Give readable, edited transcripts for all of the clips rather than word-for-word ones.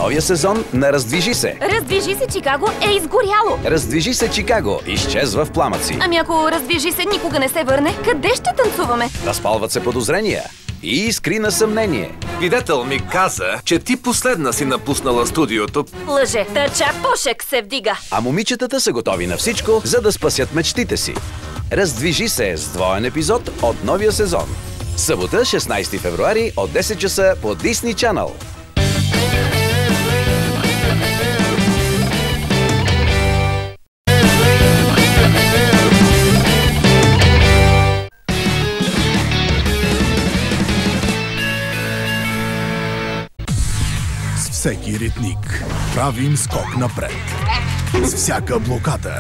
новия сезон на Раздвижи се. Раздвижи се Чикаго е изгоряло. Раздвижи се Чикаго изчезва в пламъци. Ами ако Раздвижи се никога не се върне, къде ще танцуваме? Разпалват се подозрения и искри на съмнение. Свидетел ми каза, че ти последна си напуснала студиото. Лъже, тъча пушек се вдига. А момичетата са готови на всичко, за да спасят мечтите си. Раздвижи се с двоен епизод от новия сезон. Събота, 16 февруари от 10 часа по Disney Channel. С всеки ритник правим скок напред. С всяка блокада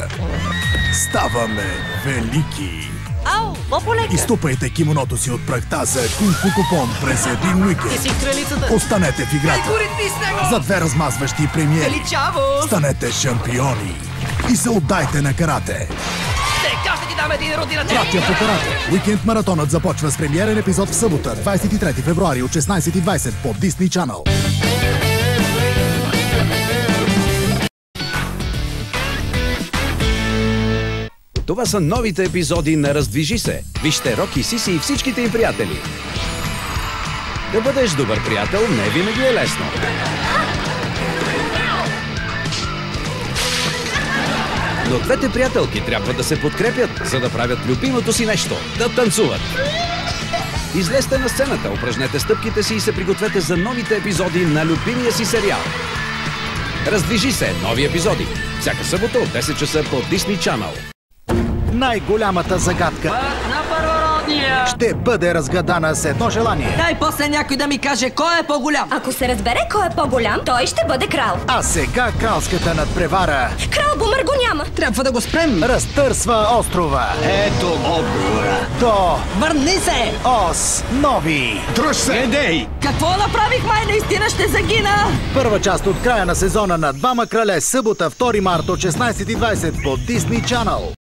ставаме велики. Ау, по-полека. Изтупайте кимоното си от прахта за кунг-фу купон през един уикенд. Останете в играта. За две размазващи премиери. Станете шампиони и се отдайте на карате. Братя по карате. Уикенд маратонът започва с премиерен епизод в събота, 23 февруари от 16:20 по Disney Channel. Това са новите епизоди на Раздвижи се. Вижте Роки, Сиси и всичките им приятели. Да бъдеш добър приятел не винаги е лесно. Но двете приятелки трябва да се подкрепят, за да правят любимото си нещо – да танцуват. Излезте на сцената, упражнете стъпките си и се пригответе за новите епизоди на любимия си сериал. Раздвижи се, нови епизоди. Всяка събота от 10 часа по Disney Channel. Най-голямата загадка на първородния ще бъде разгадана с едно желание. Най-после някой да ми каже кой е по-голям. Ако се разбере кой е по-голям, той ще бъде крал. А сега кралската надпревара Крал Бумър го няма. Трябва да го спрем. разтърсва острова. Ето отговора. До Върни се! нови. Дръж се! Едей! Какво направих, май наистина ще загина? Първа част от края на сезона на Двама крале, събота, 2 март от 16:20 по Disney Channel.